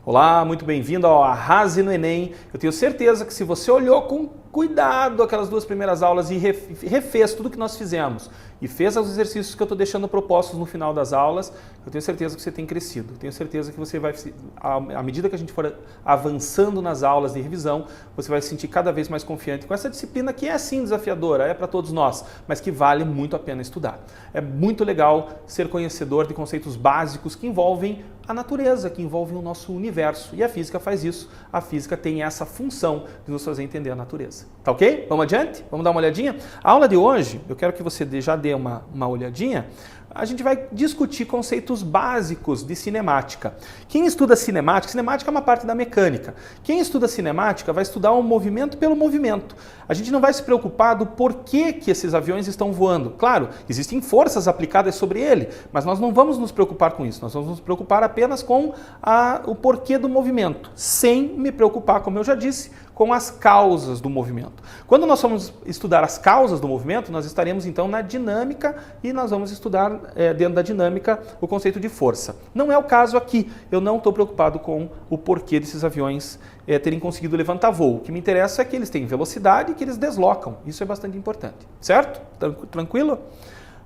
Olá, muito bem-vindo ao Arrase no Enem. Eu tenho certeza que se você olhou com cuidado aquelas duas primeiras aulas e refez tudo que nós fizemos e fez os exercícios que eu estou deixando propostos no final das aulas, eu tenho certeza que você tem crescido. Eu tenho certeza que você vai, à medida que a gente for avançando nas aulas de revisão, você vai se sentir cada vez mais confiante com essa disciplina que é sim desafiadora, é para todos nós, mas que vale muito a pena estudar. É muito legal ser conhecedor de conceitos básicos que envolvem a natureza, que envolvem o nosso universo. E a física faz isso. A física tem essa função de nos fazer entender a natureza. Tá ok? Vamos adiante? Vamos dar uma olhadinha? A aula de hoje, eu quero que você já dê uma olhadinha. A gente vai discutir conceitos básicos de cinemática. Quem estuda cinemática é uma parte da mecânica. Quem estuda cinemática vai estudar o movimento pelo movimento. A gente não vai se preocupar do porquê que esses aviões estão voando. Claro, existem forças aplicadas sobre ele, mas nós não vamos nos preocupar com isso. Nós vamos nos preocupar apenas com o porquê do movimento, sem me preocupar, como eu já disse, com as causas do movimento. Quando nós vamos estudar as causas do movimento, nós estaremos então na dinâmica e nós vamos estudar dentro da dinâmica o conceito de força. Não é o caso aqui. Eu não estou preocupado com o porquê desses aviões terem conseguido levantar voo. O que me interessa é que eles têm velocidade e que eles deslocam. Isso é bastante importante. Certo? Tranquilo?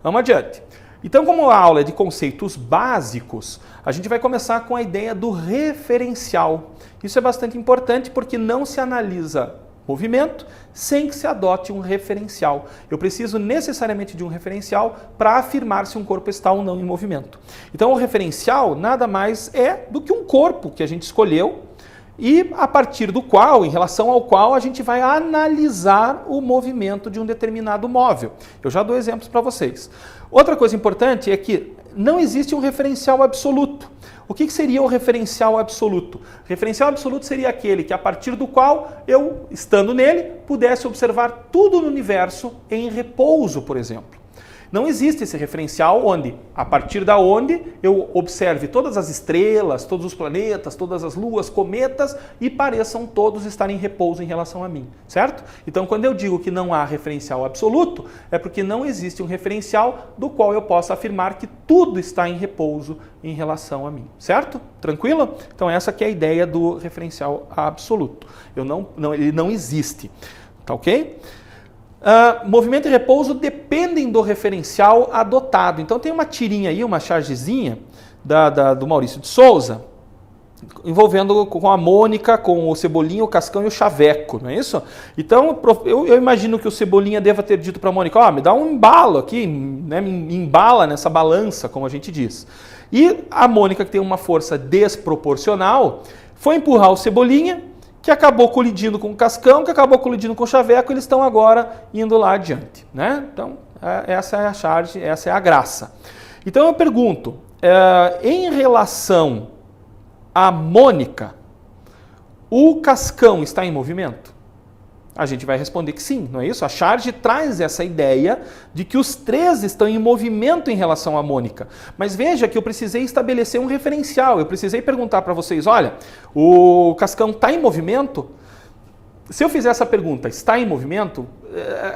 Vamos adiante. Então, como a aula é de conceitos básicos, a gente vai começar com a ideia do referencial. Isso é bastante importante porque não se analisa movimento sem que se adote um referencial. Eu preciso necessariamente de um referencial para afirmar se um corpo está ou não em movimento. Então, o referencial nada mais é do que um corpo que a gente escolheu e a partir do qual, em relação ao qual, a gente vai analisar o movimento de um determinado móvel. Eu já dou exemplos para vocês. Outra coisa importante é que não existe um referencial absoluto. O que seria o referencial absoluto? O referencial absoluto seria aquele que, a partir do qual eu, estando nele, pudesse observar tudo no universo em repouso, por exemplo. Não existe esse referencial onde, a partir da onde, eu observe todas as estrelas, todos os planetas, todas as luas, cometas e pareçam todos estar em repouso em relação a mim, certo? Então, quando eu digo que não há referencial absoluto, é porque não existe um referencial do qual eu possa afirmar que tudo está em repouso em relação a mim, certo? Tranquilo? Então, essa que é a ideia do referencial absoluto. Ele não existe, tá ok? Movimento e repouso dependem do referencial adotado. Então tem uma tirinha aí, uma chargezinha do Maurício de Souza, envolvendo com a Mônica, com o Cebolinha, o Cascão e o Chaveco, não é isso? Então eu imagino que o Cebolinha deva ter dito para a Mônica, me dá um embalo aqui, né, me embala nessa balança, como a gente diz. E a Mônica, que tem uma força desproporcional, foi empurrar o Cebolinha, que acabou colidindo com o Cascão, que acabou colidindo com o Chaveco, eles estão agora indo lá adiante, né? Então, essa é a charge, essa é a graça. Então, eu pergunto, em relação à Mônica, o Cascão está em movimento? A gente vai responder que sim, não é isso? A charge traz essa ideia de que os três estão em movimento em relação à Mônica. Mas veja que eu precisei estabelecer um referencial, eu precisei perguntar para vocês, olha, o Cascão está em movimento? Se eu fizer essa pergunta, está em movimento?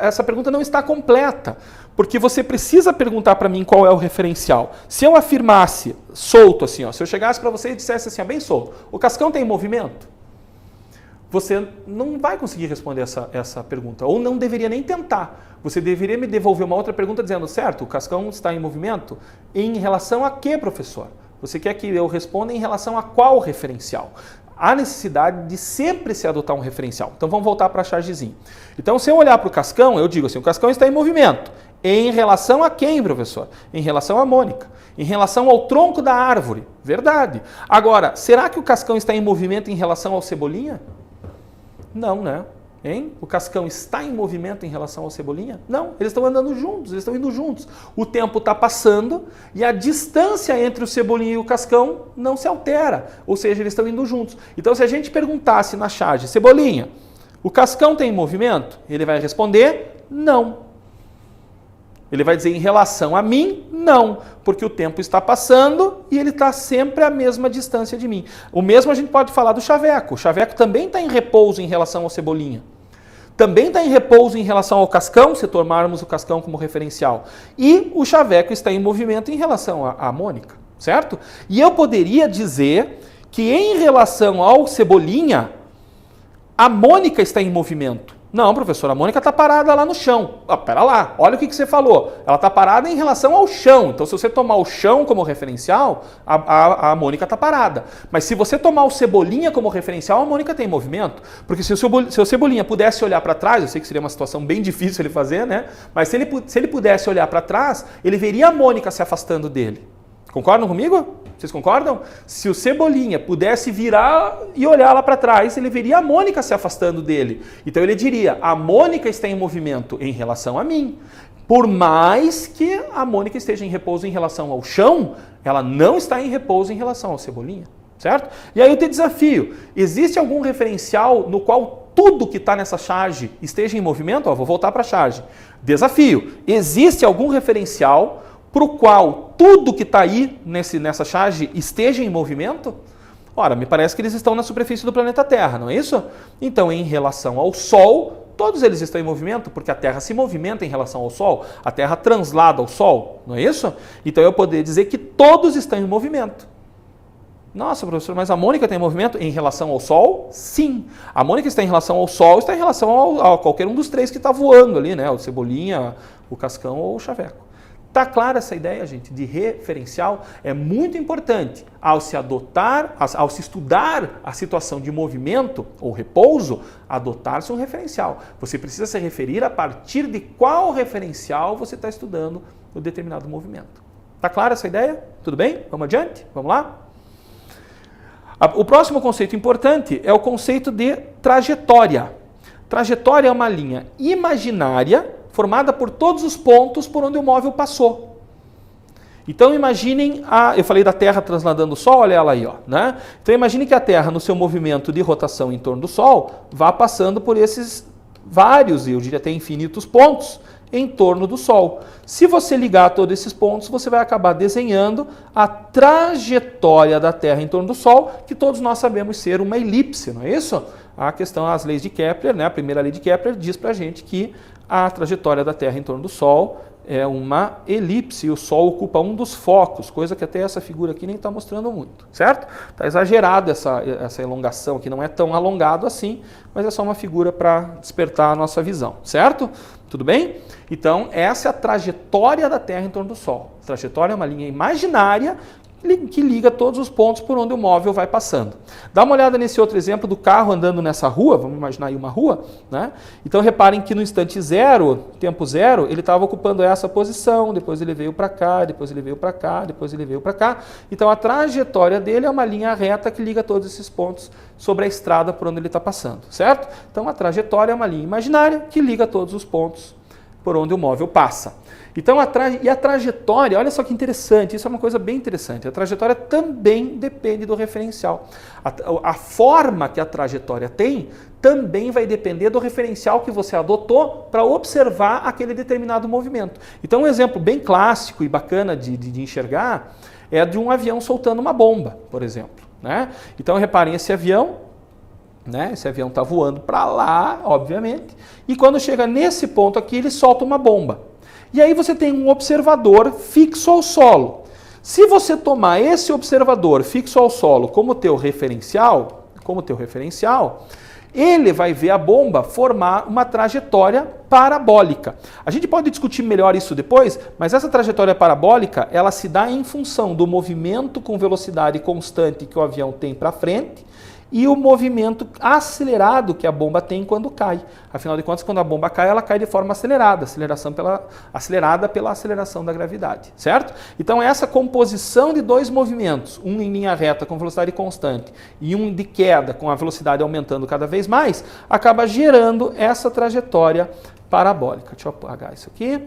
Essa pergunta não está completa, porque você precisa perguntar para mim qual é o referencial. Se eu afirmasse solto assim, se eu chegasse para você e dissesse assim, bem solto, o Cascão está em movimento? Você não vai conseguir responder essa pergunta, ou não deveria nem tentar. Você deveria me devolver uma outra pergunta dizendo, certo, o Cascão está em movimento? Em relação a quê, professor? Você quer que eu responda em relação a qual referencial? Há necessidade de sempre se adotar um referencial. Então vamos voltar para a chargezinha. Então se eu olhar para o Cascão, eu digo assim, o Cascão está em movimento. Em relação a quem, professor? Em relação à Mônica. Em relação ao tronco da árvore. Verdade. Agora, será que o Cascão está em movimento em relação ao Cebolinha? Não, né? Hein? O Cascão está em movimento em relação ao Cebolinha? Não, eles estão andando juntos, eles estão indo juntos. O tempo está passando e a distância entre o Cebolinha e o Cascão não se altera, ou seja, eles estão indo juntos. Então, se a gente perguntasse na charge, Cebolinha, o Cascão tem movimento? Ele vai responder, não. Ele vai dizer, em relação a mim, não, porque o tempo está passando e ele está sempre à mesma distância de mim. O mesmo a gente pode falar do Chaveco. O Chaveco também está em repouso em relação ao Cebolinha. Também está em repouso em relação ao Cascão, se tomarmos o Cascão como referencial. E o Chaveco está em movimento em relação à Mônica, certo? E eu poderia dizer que em relação ao Cebolinha, a Mônica está em movimento. Não, professor, a Mônica está parada lá no chão. Pera lá, olha o que você falou. Ela está parada em relação ao chão. Então, se você tomar o chão como referencial, a Mônica está parada. Mas se você tomar o Cebolinha como referencial, a Mônica tem movimento. Porque se o Cebolinha pudesse olhar para trás, eu sei que seria uma situação bem difícil ele fazer, né? Mas se ele pudesse olhar para trás, ele veria a Mônica se afastando dele. Concordam comigo? Vocês concordam? Se o Cebolinha pudesse virar e olhar lá para trás, ele veria a Mônica se afastando dele. Então ele diria, a Mônica está em movimento em relação a mim. Por mais que a Mônica esteja em repouso em relação ao chão, ela não está em repouso em relação ao Cebolinha. Certo? E aí eu te desafio, existe algum referencial no qual tudo que está nessa charge esteja em movimento? Vou voltar para a charge. Desafio, existe algum referencial para o qual tudo que está aí nessa charge esteja em movimento? Ora, me parece que eles estão na superfície do planeta Terra, não é isso? Então, em relação ao Sol, todos eles estão em movimento, porque a Terra se movimenta em relação ao Sol, a Terra translada ao Sol, não é isso? Então, eu poderia dizer que todos estão em movimento. Nossa, professor, mas a Mônica tem movimento em relação ao Sol? Sim. A Mônica está em relação ao Sol, está em relação a qualquer um dos três que está voando ali, né? O Cebolinha, o Cascão ou o Chaveco. Está clara essa ideia, gente, de referencial? É muito importante ao se estudar a situação de movimento ou repouso, adotar-se um referencial. Você precisa se referir a partir de qual referencial você está estudando o determinado movimento. Está clara essa ideia? Tudo bem? Vamos adiante? Vamos lá? O próximo conceito importante é o conceito de trajetória. Trajetória é uma linha imaginária formada por todos os pontos por onde o móvel passou. Então imaginem, eu falei da Terra transladando o Sol, olha ela aí, ó, né? Então imagine que a Terra, no seu movimento de rotação em torno do Sol, vá passando por esses vários, eu diria até infinitos pontos, em torno do Sol. Se você ligar todos esses pontos, você vai acabar desenhando a trajetória da Terra em torno do Sol, que todos nós sabemos ser uma elipse, não é isso? A questão, as leis de Kepler, né? A primeira lei de Kepler diz pra gente que a trajetória da Terra em torno do Sol é uma elipse e o Sol ocupa um dos focos, coisa que até essa figura aqui nem está mostrando muito, certo? Está exagerado essa elongação aqui, não é tão alongado assim, mas é só uma figura para despertar a nossa visão, certo? Tudo bem? Então, essa é a trajetória da Terra em torno do Sol. A trajetória é uma linha imaginária que liga todos os pontos por onde o móvel vai passando. Dá uma olhada nesse outro exemplo do carro andando nessa rua, vamos imaginar aí uma rua, né? Então reparem que no instante zero, tempo zero, ele estava ocupando essa posição, depois ele veio para cá, depois ele veio para cá, depois ele veio para cá. Então a trajetória dele é uma linha reta que liga todos esses pontos sobre a estrada por onde ele está passando, certo? Então a trajetória é uma linha imaginária que liga todos os pontos por onde o móvel passa. Então, a trajetória, olha só que interessante, isso é uma coisa bem interessante, a trajetória também depende do referencial. A forma que a trajetória tem também vai depender do referencial que você adotou para observar aquele determinado movimento. Então, um exemplo bem clássico e bacana de enxergar é de um avião soltando uma bomba, por exemplo, né? Então, reparem, esse avião está voando para lá, obviamente, e quando chega nesse ponto aqui, ele solta uma bomba. E aí você tem um observador fixo ao solo. Se você tomar esse observador fixo ao solo como teu referencial, ele vai ver a bomba formar uma trajetória parabólica. A gente pode discutir melhor isso depois, mas essa trajetória parabólica, ela se dá em função do movimento com velocidade constante que o avião tem para frente e o movimento acelerado que a bomba tem quando cai. Afinal de contas, quando a bomba cai, ela cai de forma acelerada, acelerada pela aceleração da gravidade, certo? Então, essa composição de dois movimentos, um em linha reta com velocidade constante e um de queda com a velocidade aumentando cada vez mais, acaba gerando essa trajetória parabólica. Deixa eu apagar isso aqui.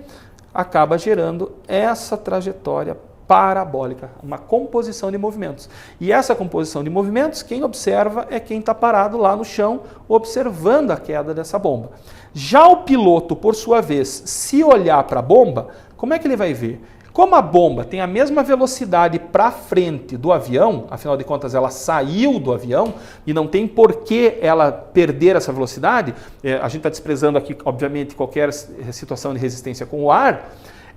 Acaba gerando essa trajetória parabólica, uma composição de movimentos. E essa composição de movimentos, quem observa é quem está parado lá no chão, observando a queda dessa bomba. Já o piloto, por sua vez, se olhar para a bomba, como é que ele vai ver? Como a bomba tem a mesma velocidade para frente do avião, afinal de contas ela saiu do avião e não tem por que ela perder essa velocidade, a gente está desprezando aqui, obviamente, qualquer situação de resistência com o ar.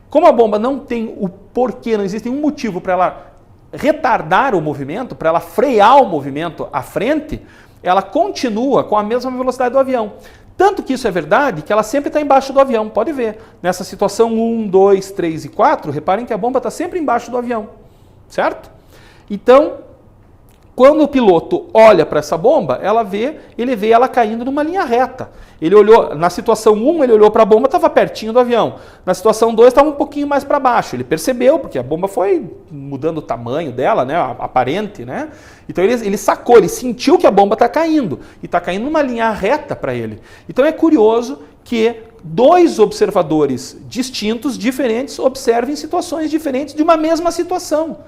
Como a bomba não tem o porquê, não existe nenhum motivo para ela retardar o movimento, para ela frear o movimento à frente, ela continua com a mesma velocidade do avião. Tanto que isso é verdade que ela sempre está embaixo do avião, pode ver. Nessa situação 1, 2, 3 e 4, reparem que a bomba está sempre embaixo do avião, certo? Então, quando o piloto olha para essa bomba, ele vê ela caindo numa linha reta. Ele olhou, na situação 1, ele olhou para a bomba, estava pertinho do avião. Na situação 2, estava um pouquinho mais para baixo. Ele percebeu, porque a bomba foi mudando o tamanho dela, né, aparente, né? Então ele sacou, ele sentiu que a bomba está caindo. E está caindo numa linha reta para ele. Então é curioso que dois observadores distintos, diferentes, observem situações diferentes de uma mesma situação.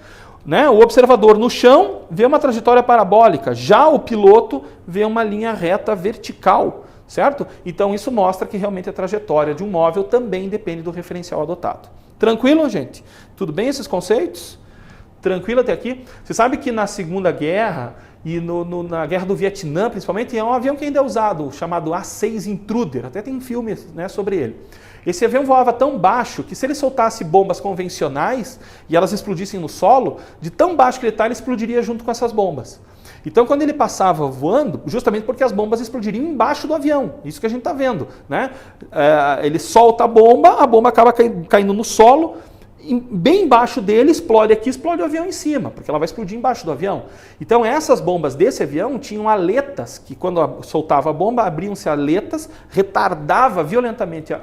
Né? O observador no chão vê uma trajetória parabólica, já o piloto vê uma linha reta vertical, certo? Então isso mostra que realmente a trajetória de um móvel também depende do referencial adotado. Tranquilo, gente? Tudo bem esses conceitos? Tranquilo até aqui? Você sabe que na Segunda Guerra e na Guerra do Vietnã, principalmente, é um avião que ainda é usado, chamado A-6 Intruder, até tem filme, né, sobre ele. Esse avião voava tão baixo que se ele soltasse bombas convencionais e elas explodissem no solo, de tão baixo que ele está, ele explodiria junto com essas bombas. Então, quando ele passava voando, justamente porque as bombas explodiriam embaixo do avião, isso que a gente está vendo, né? Ele solta a bomba acaba caindo no solo, bem embaixo dele, explode aqui, explode o avião em cima, porque ela vai explodir embaixo do avião. Então essas bombas desse avião tinham aletas, que quando soltava a bomba, abriam-se aletas, retardava violentamente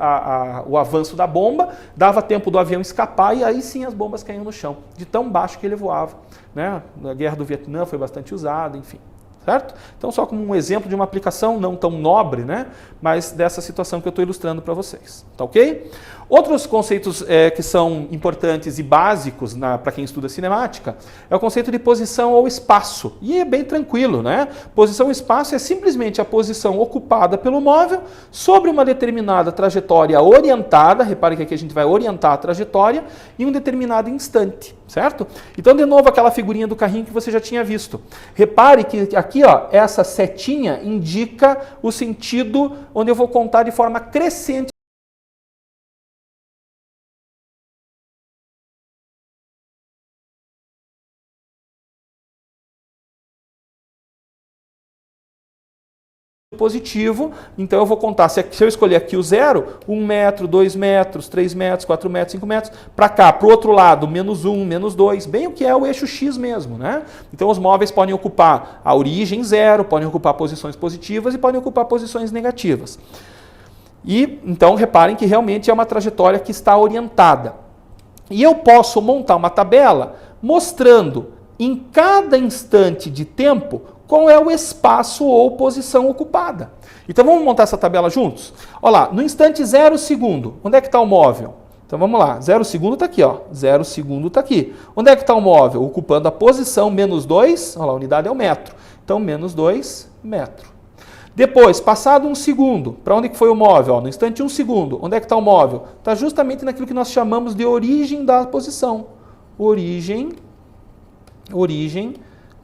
o avanço da bomba, dava tempo do avião escapar e aí sim as bombas caíam no chão, de tão baixo que ele voava. Né? Na Guerra do Vietnã foi bastante usado, enfim. Certo? Então, só como um exemplo de uma aplicação não tão nobre, né? Mas dessa situação que eu estou ilustrando para vocês. Tá ok? Outros conceitos que são importantes e básicos para quem estuda cinemática é o conceito de posição ou espaço. E é bem tranquilo, né? Posição ou espaço é simplesmente a posição ocupada pelo móvel sobre uma determinada trajetória orientada. Repare que aqui a gente vai orientar a trajetória em um determinado instante, certo? Então, de novo, aquela figurinha do carrinho que você já tinha visto. Repare que aqui, ó, essa setinha indica o sentido onde eu vou contar de forma crescente positivo, então eu vou contar, se eu escolher aqui o 0, 1 metro, 2 metros, 3 metros, 4 metros, 5 metros, para cá, para o outro lado, menos 1, menos 2, bem o que é o eixo X mesmo, né? Então os móveis podem ocupar a origem 0, podem ocupar posições positivas e podem ocupar posições negativas. E então reparem que realmente é uma trajetória que está orientada. E eu posso montar uma tabela mostrando em cada instante de tempo qual é o espaço ou posição ocupada. Então vamos montar essa tabela juntos? Olha lá, no instante 0 segundo, onde é que está o móvel? Então vamos lá, 0 segundo está aqui, ó. 0 segundo está aqui. Onde é que está o móvel? Ocupando a posição menos 2, olha lá, a unidade é o metro. Então menos 2 metro. Depois, passado 1 segundo, para onde que foi o móvel? Ó, no instante 1 segundo, onde é que está o móvel? Está justamente naquilo que nós chamamos de origem da posição. Origem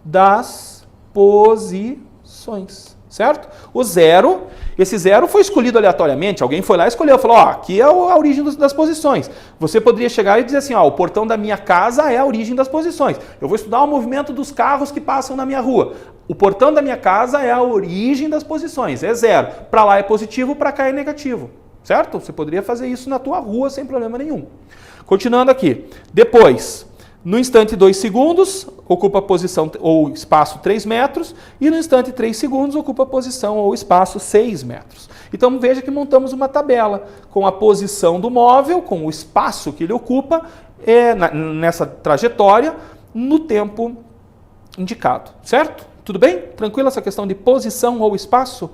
das posições, certo? O 0, esse 0 foi escolhido aleatoriamente, alguém foi lá e escolheu, falou, ó, aqui é a origem das posições. Você poderia chegar e dizer assim, ó, o portão da minha casa é a origem das posições. Eu vou estudar o movimento dos carros que passam na minha rua. O portão da minha casa é a origem das posições, é 0. Para lá é positivo, para cá é negativo, certo? Você poderia fazer isso na tua rua sem problema nenhum. Continuando aqui, depois, no instante 2 segundos, ocupa a posição ou espaço 3 metros, e no instante 3 segundos, ocupa a posição ou espaço 6 metros. Então veja que montamos uma tabela com a posição do móvel, com o espaço que ele ocupa nessa trajetória, no tempo indicado, certo? Tudo bem? Tranquilo essa questão de posição ou espaço?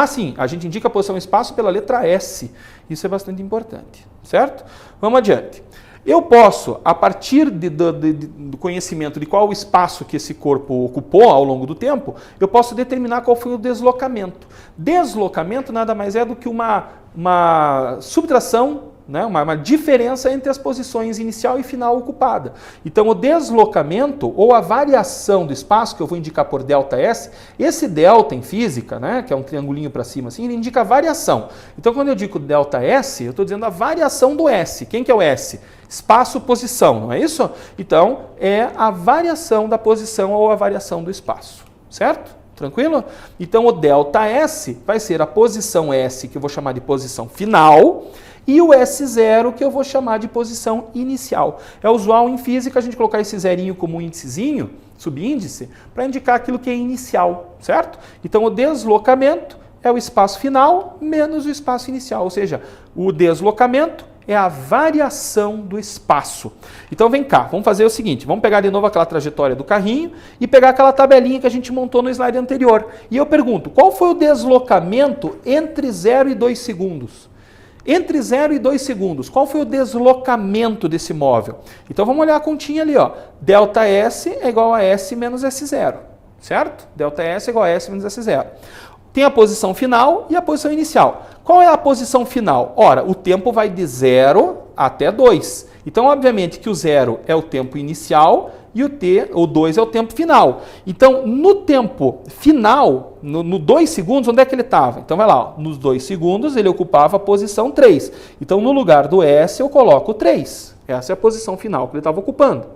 Sim, a gente indica a posição e espaço pela letra S. Isso é bastante importante, certo? Vamos adiante. Eu posso, a partir do conhecimento de qual o espaço que esse corpo ocupou ao longo do tempo, eu posso determinar qual foi o deslocamento. Deslocamento nada mais é do que uma subtração, né, uma diferença entre as posições inicial e final ocupada. Então o deslocamento ou a variação do espaço, que eu vou indicar por ΔS, esse delta em física, né, que é um triangulinho para cima assim, ele indica a variação. Então quando eu digo ΔS, eu estou dizendo a variação do S. Quem que é o S? Espaço-posição, não é isso? Então, é a variação da posição ou a variação do espaço, certo? Tranquilo? Então, o ΔS vai ser a posição S, que eu vou chamar de posição final, e o S0, que eu vou chamar de posição inicial. É usual em física a gente colocar esse zerinho como um índicezinho, subíndice, para indicar aquilo que é inicial, certo? Então, o deslocamento é o espaço final menos o espaço inicial, ou seja, o deslocamento é a variação do espaço. Então vem cá, vamos fazer o seguinte, vamos pegar de novo aquela trajetória do carrinho e pegar aquela tabelinha que a gente montou no slide anterior. E eu pergunto, qual foi o deslocamento entre 0 e 2 segundos? Entre 0 e 2 segundos, qual foi o deslocamento desse móvel? Então vamos olhar a continha ali, ó. ΔS é igual a S menos S0, certo? ΔS é igual a S menos S0. Tem a posição final e a posição inicial. Qual é a posição final? Ora, o tempo vai de 0 até 2. Então, obviamente que o 0 é o tempo inicial e o 2 é o tempo final. Então, no tempo final, no 2 segundos, onde é que ele estava? Então, vai lá, ó, nos 2 segundos ele ocupava a posição 3. Então, no lugar do S eu coloco 3. Essa é a posição final que ele estava ocupando.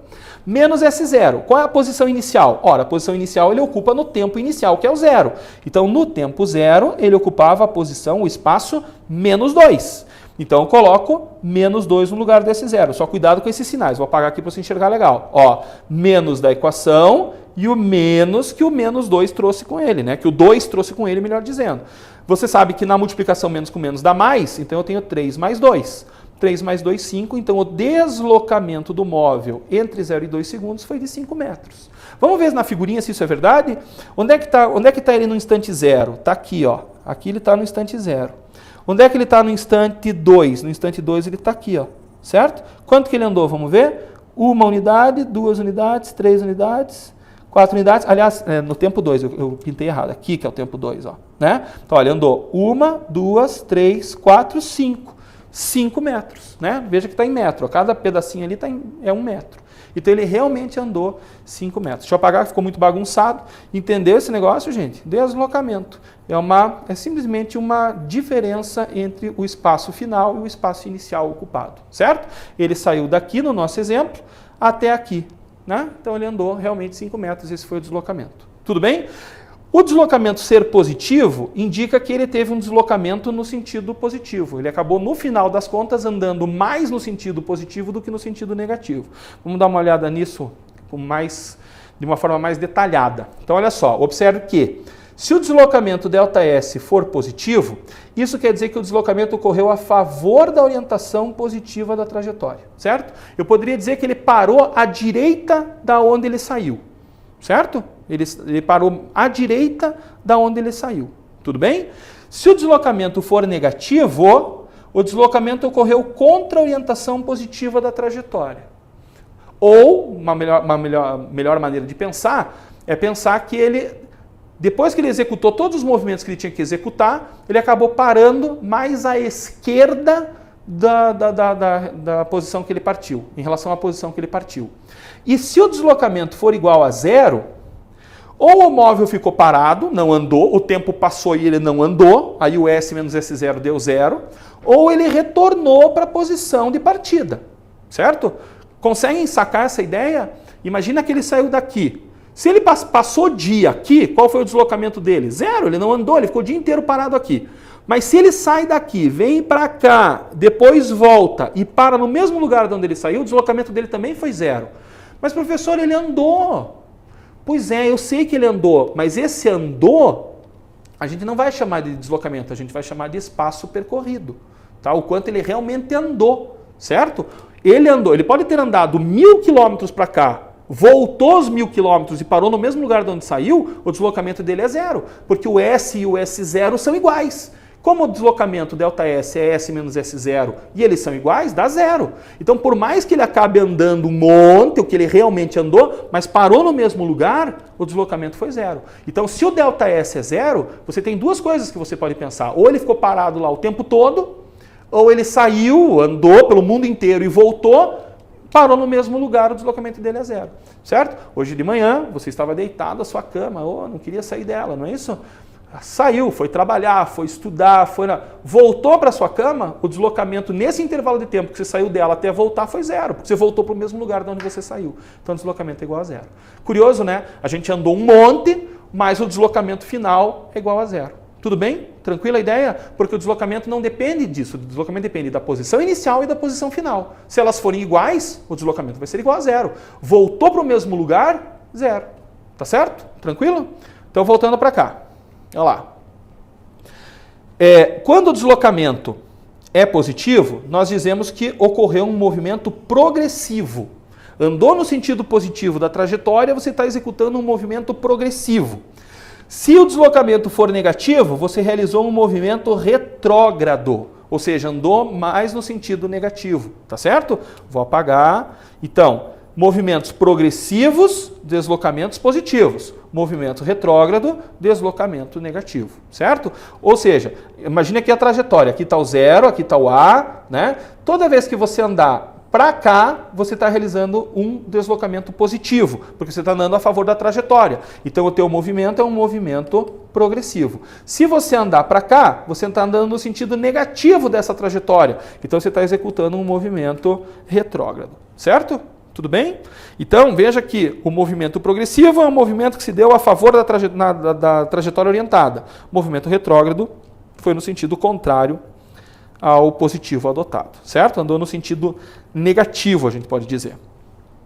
Menos S0. Qual é a posição inicial? Ora, a posição inicial ele ocupa no tempo inicial, que é o 0. Então, no tempo 0, ele ocupava a posição, o espaço, menos 2. Então, eu coloco menos 2 no lugar desse 0. Só cuidado com esses sinais. Vou apagar aqui para você enxergar legal. Ó, menos da equação e o menos que o menos 2 trouxe com ele, né? Que o 2 trouxe com ele, melhor dizendo. Você sabe que na multiplicação menos com menos dá mais, então eu tenho 3 mais 2. 3 mais 2, 5. Então, o deslocamento do móvel entre 0 e 2 segundos foi de 5 metros. Vamos ver na figurinha se isso é verdade? Onde é que tá ele no instante 0? Está aqui, ó. Aqui ele está no instante 0. Onde é que ele está no instante 2? No instante 2 ele está aqui, ó. Certo? Quanto que ele andou? Vamos ver? 1 unidade, 2 unidades, 3 unidades, 4 unidades. Aliás, no tempo 2, eu pintei errado. Aqui que é o tempo 2, ó. Né? Então, olha, ele andou 1, 2, 3, 4, 5. 5 metros, né? Veja que está em metro, cada pedacinho ali é 1 metro. Então ele realmente andou 5 metros. Deixa eu apagar, ficou muito bagunçado. Entendeu esse negócio, gente? Deslocamento. É simplesmente uma diferença entre o espaço final e o espaço inicial ocupado, certo? Ele saiu daqui, no nosso exemplo, até aqui, né? Então ele andou realmente 5 metros, esse foi o deslocamento. Tudo bem? O deslocamento ser positivo indica que ele teve um deslocamento no sentido positivo. Ele acabou, no final das contas, andando mais no sentido positivo do que no sentido negativo. Vamos dar uma olhada nisso de uma forma mais detalhada. Então, olha só, observe que se o deslocamento ΔS for positivo, isso quer dizer que o deslocamento ocorreu a favor da orientação positiva da trajetória, certo? Eu poderia dizer que ele parou à direita da onde ele saiu, certo? Ele parou à direita da onde ele saiu. Tudo bem? Se o deslocamento for negativo, o deslocamento ocorreu contra a orientação positiva da trajetória. Ou, uma melhor maneira de pensar, é pensar que ele, depois que ele executou todos os movimentos que ele tinha que executar, ele acabou parando mais à esquerda da posição que ele partiu, em relação à posição que ele partiu. E se o deslocamento for igual a 0, ou o móvel ficou parado, não andou, o tempo passou e ele não andou, aí o S menos S0 deu 0, ou ele retornou para a posição de partida, certo? Conseguem sacar essa ideia? Imagina que ele saiu daqui. Se ele passou o dia aqui, qual foi o deslocamento dele? 0, ele não andou, ele ficou o dia inteiro parado aqui. Mas se ele sai daqui, vem para cá, depois volta e para no mesmo lugar de onde ele saiu, o deslocamento dele também foi 0. Mas professor, ele andou. Pois é, eu sei que ele andou, mas esse andou, a gente não vai chamar de deslocamento, a gente vai chamar de espaço percorrido, tá? O quanto ele realmente andou, certo? Ele andou, ele pode ter andado 1.000 quilômetros para cá, voltou os 1.000 quilômetros e parou no mesmo lugar de onde saiu, o deslocamento dele é 0, porque o S e o S0 são iguais. Como o deslocamento ΔS é S menos S0 e eles são iguais, dá 0. Então, por mais que ele acabe andando um monte, o que ele realmente andou, mas parou no mesmo lugar, o deslocamento foi 0. Então, se o ΔS é 0, você tem duas coisas que você pode pensar. Ou ele ficou parado lá o tempo todo, ou ele saiu, andou pelo mundo inteiro e voltou, parou no mesmo lugar, o deslocamento dele é 0. Certo? Hoje de manhã, você estava deitado na sua cama, não queria sair dela, não é isso? Saiu, foi trabalhar, foi estudar, voltou para sua cama, o deslocamento nesse intervalo de tempo que você saiu dela até voltar foi zero, porque você voltou para o mesmo lugar de onde você saiu. Então o deslocamento é igual a zero. Curioso, né? A gente andou um monte, mas o deslocamento final é igual a zero. Tudo bem? Tranquila a ideia? Porque o deslocamento não depende disso. O deslocamento depende da posição inicial e da posição final. Se elas forem iguais, o deslocamento vai ser igual a zero. Voltou para o mesmo lugar, zero. Tá certo? Tranquilo? Então voltando para cá. Olha lá. Quando o deslocamento é positivo, nós dizemos que ocorreu um movimento progressivo. Andou no sentido positivo da trajetória, você está executando um movimento progressivo. Se o deslocamento for negativo, você realizou um movimento retrógrado, ou seja, andou mais no sentido negativo, tá certo? Vou apagar. Então, movimentos progressivos, deslocamentos positivos. Movimento retrógrado, deslocamento negativo, certo? Ou seja, imagine aqui a trajetória. Aqui está o zero, aqui está o A, né? Toda vez que você andar para cá, você está realizando um deslocamento positivo, porque você está andando a favor da trajetória. Então, o teu movimento é um movimento progressivo. Se você andar para cá, você está andando no sentido negativo dessa trajetória. Então, você está executando um movimento retrógrado, certo? Tudo bem? Então, veja que o movimento progressivo é um movimento que se deu a favor da trajetória orientada. O movimento retrógrado foi no sentido contrário ao positivo adotado, certo? Andou no sentido negativo, a gente pode dizer.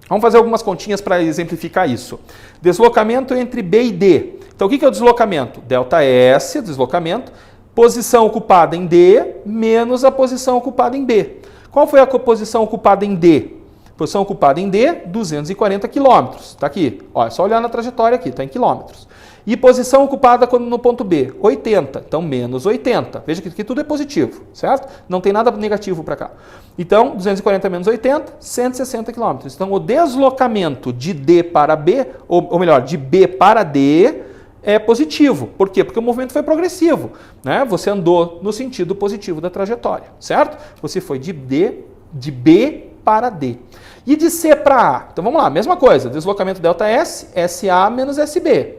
Vamos fazer algumas continhas para exemplificar isso. Deslocamento entre B e D. Então, o que é o deslocamento? ΔS, deslocamento, posição ocupada em D menos a posição ocupada em B. Qual foi a posição ocupada em D? Posição ocupada em D, 240 km. Está aqui. Ó, é só olhar na trajetória aqui, está em quilômetros. E posição ocupada no ponto B, 80. Então, menos 80. Veja que aqui tudo é positivo, certo? Não tem nada negativo para cá. Então, 240 menos 80, 160 km. Então, o deslocamento de D para B, ou melhor, de B para D, é positivo. Por quê? Porque o movimento foi progressivo, né? Você andou no sentido positivo da trajetória, certo? Você foi de B para D. E de C para A? Então vamos lá, mesma coisa. Deslocamento ΔS, SA menos SB.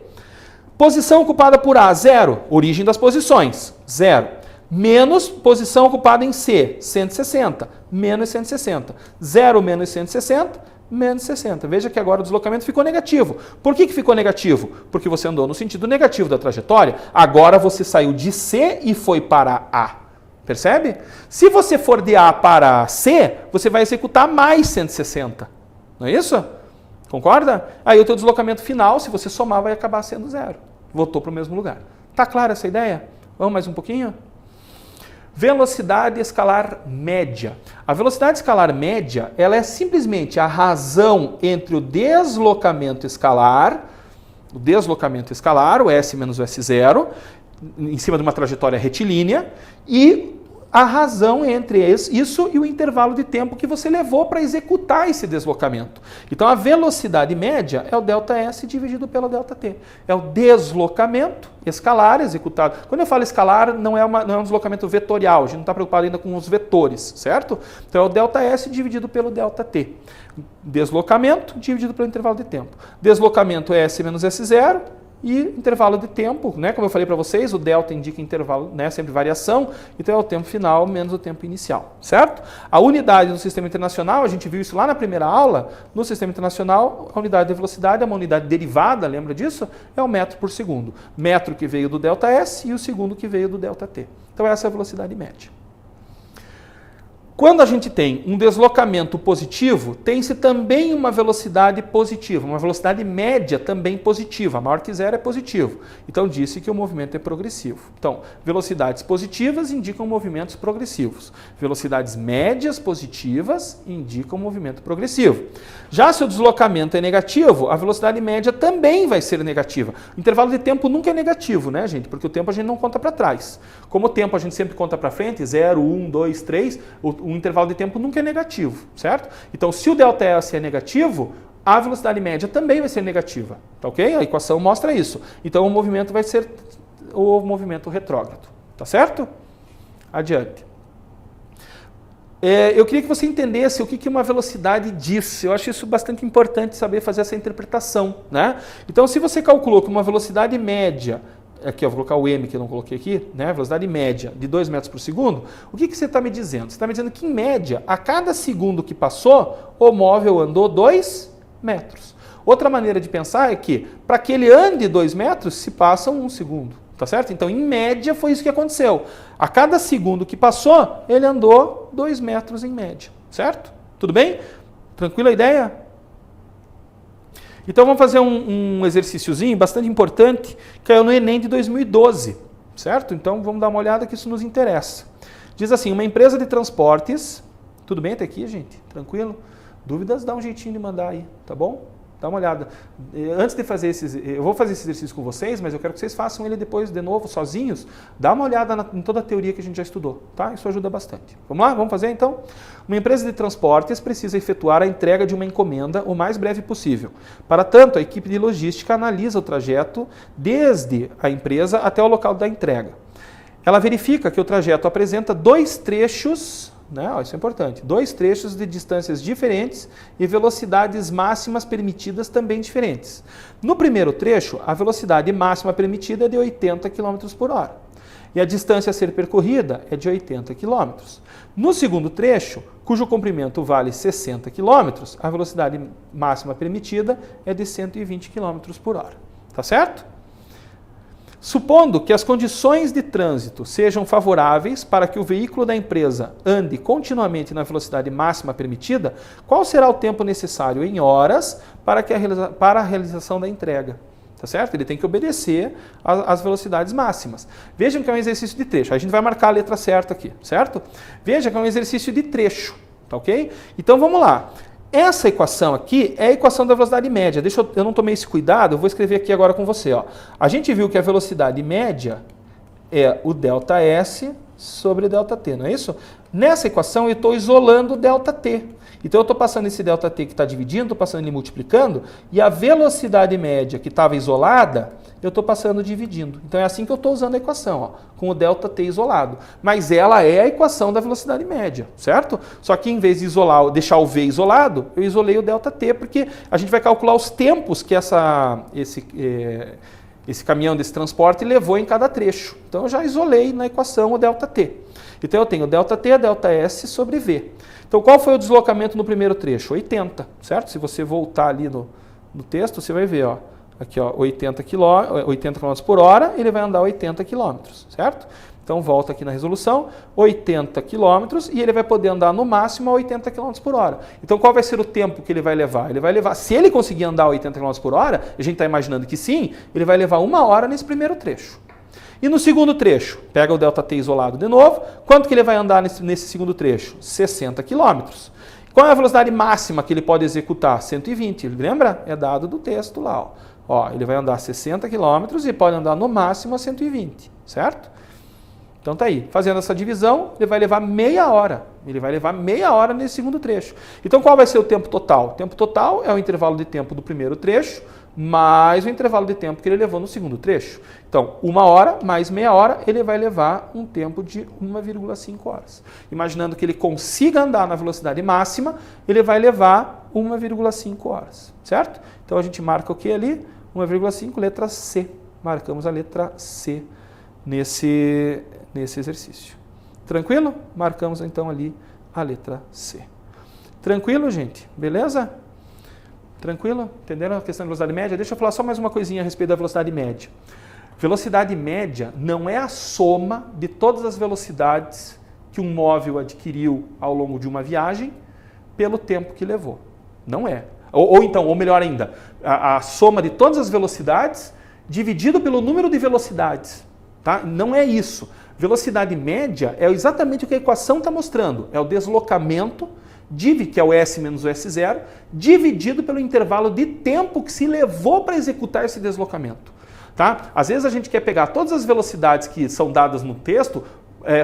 Posição ocupada por A, 0. Origem das posições, 0. Menos posição ocupada em C, 160. Menos 160. 0 menos 160, menos 60. Veja que agora o deslocamento ficou negativo. Por que ficou negativo? Porque você andou no sentido negativo da trajetória. Agora você saiu de C e foi para A. Percebe? Se você for de A para C, você vai executar mais 160. Não é isso? Concorda? Aí o teu deslocamento final, se você somar, vai acabar sendo 0. Voltou para o mesmo lugar. Tá clara essa ideia? Vamos mais um pouquinho? Velocidade escalar média. A velocidade escalar média, ela é simplesmente a razão entre o deslocamento escalar, o S menos o S0, em cima de uma trajetória retilínea, e a razão entre isso e o intervalo de tempo que você levou para executar esse deslocamento. Então, a velocidade média é o ΔS dividido pelo ΔT. É o deslocamento escalar executado. Quando eu falo escalar, não é um deslocamento vetorial, a gente não está preocupado ainda com os vetores, certo? Então, é o ΔS dividido pelo ΔT. Deslocamento dividido pelo intervalo de tempo. Deslocamento é S menos S0, e intervalo de tempo, né? Como eu falei para vocês, o delta indica intervalo, né? Sempre variação, então é o tempo final menos o tempo inicial, certo? A unidade do sistema internacional, a gente viu isso lá na primeira aula, no sistema internacional, a unidade de velocidade é uma unidade derivada, lembra disso? É o metro por segundo. Metro que veio do ΔS e o segundo que veio do ΔT. Então essa é a velocidade média. Quando a gente tem um deslocamento positivo, tem-se também uma velocidade positiva, uma velocidade média também positiva. Maior que zero é positivo. Então, disse que o movimento é progressivo. Então, velocidades positivas indicam movimentos progressivos. Velocidades médias positivas indicam movimento progressivo. Já se o deslocamento é negativo, a velocidade média também vai ser negativa. O intervalo de tempo nunca é negativo, né, gente? Porque o tempo a gente não conta para trás. Como o tempo a gente sempre conta para frente, 0, 1, 2, 3, o intervalo de tempo nunca é negativo, certo? Então, se o ΔS é negativo, a velocidade média também vai ser negativa, tá ok? A equação mostra isso. Então, o movimento vai ser o movimento retrógrado, tá certo? Adiante. Eu queria que você entendesse o que uma velocidade diz. Eu acho isso bastante importante saber fazer essa interpretação, né? Então, se você calculou que uma velocidade média aqui eu vou colocar o M que eu não coloquei aqui, né? Velocidade média de 2 metros por segundo, o que você está me dizendo? Você está me dizendo que, em média, a cada segundo que passou, o móvel andou 2 metros. Outra maneira de pensar é que, para que ele ande 2 metros, se passa 1 segundo. Tá certo? Então, em média, foi isso que aconteceu. A cada segundo que passou, ele andou 2 metros em média. Certo? Tudo bem? Tranquila a ideia? Então, vamos fazer um exercíciozinho bastante importante, que caiu no Enem de 2012. Certo? Então, vamos dar uma olhada que isso nos interessa. Diz assim, uma empresa de transportes... Tudo bem até aqui, gente? Tranquilo? Dúvidas? Dá um jeitinho de mandar aí, tá bom? Dá uma olhada. Antes de fazer eu vou fazer esse exercício com vocês, mas eu quero que vocês façam ele depois de novo, sozinhos. Dá uma olhada em toda a teoria que a gente já estudou, tá? Isso ajuda bastante. Vamos lá? Vamos fazer então? Uma empresa de transportes precisa efetuar a entrega de uma encomenda o mais breve possível. Para tanto, a equipe de logística analisa o trajeto desde a empresa até o local da entrega. Ela verifica que o trajeto apresenta 2 trechos... Não, isso é importante. 2 trechos de distâncias diferentes e velocidades máximas permitidas também diferentes. No primeiro trecho, a velocidade máxima permitida é de 80 km por hora. E a distância a ser percorrida é de 80 km. No segundo trecho, cujo comprimento vale 60 km, a velocidade máxima permitida é de 120 km por hora. Tá certo? Supondo que as condições de trânsito sejam favoráveis para que o veículo da empresa ande continuamente na velocidade máxima permitida, qual será o tempo necessário em horas para a realização da entrega? Tá certo? Ele tem que obedecer às velocidades máximas. Vejam que é um exercício de trecho. A gente vai marcar a letra certa aqui, certo? Veja que é um exercício de trecho, tá ok? Então vamos lá. Essa equação aqui é a equação da velocidade média. Eu não tomei esse cuidado, eu vou escrever aqui agora com você. Ó. A gente viu que a velocidade média é o ΔS sobre ΔT, não é isso? Nessa equação eu estou isolando o ΔT. Então eu estou passando esse ΔT que está dividindo, estou passando ele multiplicando, e a velocidade média que estava isolada, eu estou passando dividindo. Então é assim que eu estou usando a equação, ó, com o ΔT isolado. Mas ela é a equação da velocidade média, certo? Só que em vez de isolar, deixar o V isolado, eu isolei o ΔT, porque a gente vai calcular os tempos que esse caminhão desse transporte levou em cada trecho. Então eu já isolei na equação o ΔT. Então eu tenho ΔT, ΔS sobre V. Então qual foi o deslocamento no primeiro trecho? 80, certo? Se você voltar ali no texto, você vai ver, ó, aqui, ó, 80 km por hora, ele vai andar 80 km, certo? Então volta aqui na resolução, 80 km, e ele vai poder andar no máximo a 80 km por hora. Então qual vai ser o tempo que ele vai levar? Ele vai levar, se ele conseguir andar a 80 km por hora, a gente está imaginando que sim, ele vai levar 1 hora nesse primeiro trecho. E no segundo trecho, pega o ΔT isolado de novo, quanto que ele vai andar nesse segundo trecho? 60 km. Qual é a velocidade máxima que ele pode executar? 120, lembra? É dado do texto lá. Ó, ele vai andar 60 km e pode andar no máximo a 120, certo? Então tá aí, fazendo essa divisão, ele vai levar meia hora. Ele vai levar meia hora nesse segundo trecho. Então qual vai ser o tempo total? O tempo total é o intervalo de tempo do primeiro trecho, mais o intervalo de tempo que ele levou no segundo trecho. Então, 1 hora mais meia hora, ele vai levar um tempo de 1,5 horas. Imaginando que ele consiga andar na velocidade máxima, ele vai levar 1,5 horas, certo? Então a gente marca o que ali? 1,5, letra C. Marcamos a letra C nesse exercício. Tranquilo? Marcamos então ali a letra C. Tranquilo, gente? Beleza? Tranquilo? Entenderam a questão da velocidade média? Deixa eu falar só mais uma coisinha a respeito da velocidade média. Velocidade média não é a soma de todas as velocidades que um móvel adquiriu ao longo de uma viagem pelo tempo que levou. Não é. Ou melhor ainda, a soma de todas as velocidades dividido pelo número de velocidades. Tá? Não é isso. Velocidade média é exatamente o que a equação está mostrando. É o deslocamento, que é o S menos o S0, dividido pelo intervalo de tempo que se levou para executar esse deslocamento. Tá? Às vezes a gente quer pegar todas as velocidades que são dadas no texto,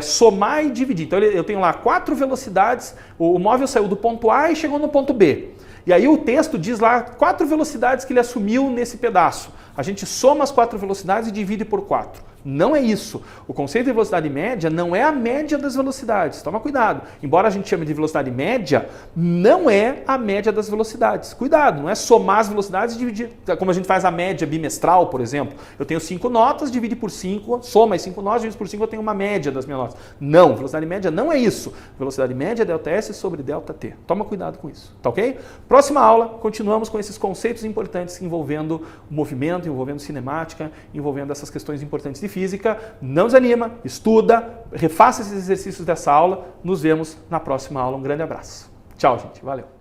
somar e dividir. Então eu tenho lá 4 velocidades, o móvel saiu do ponto A e chegou no ponto B. E aí o texto diz lá 4 velocidades que ele assumiu nesse pedaço. A gente soma as 4 velocidades e divide por 4. Não é isso. O conceito de velocidade média não é a média das velocidades. Toma cuidado. Embora a gente chame de velocidade média, não é a média das velocidades. Cuidado, não é somar as velocidades e dividir, como a gente faz a média bimestral, por exemplo. Eu tenho 5 notas, divide por 5, soma as 5 notas, divide por 5, eu tenho uma média das minhas notas. Não, velocidade média não é isso. Velocidade média é ΔS sobre ΔT. Toma cuidado com isso, tá ok? Próxima aula, continuamos com esses conceitos importantes envolvendo movimento, envolvendo cinemática, envolvendo essas questões importantes de física. Não desanima, estuda, refaça esses exercícios dessa aula. Nos vemos na próxima aula. Um grande abraço. Tchau, gente. Valeu.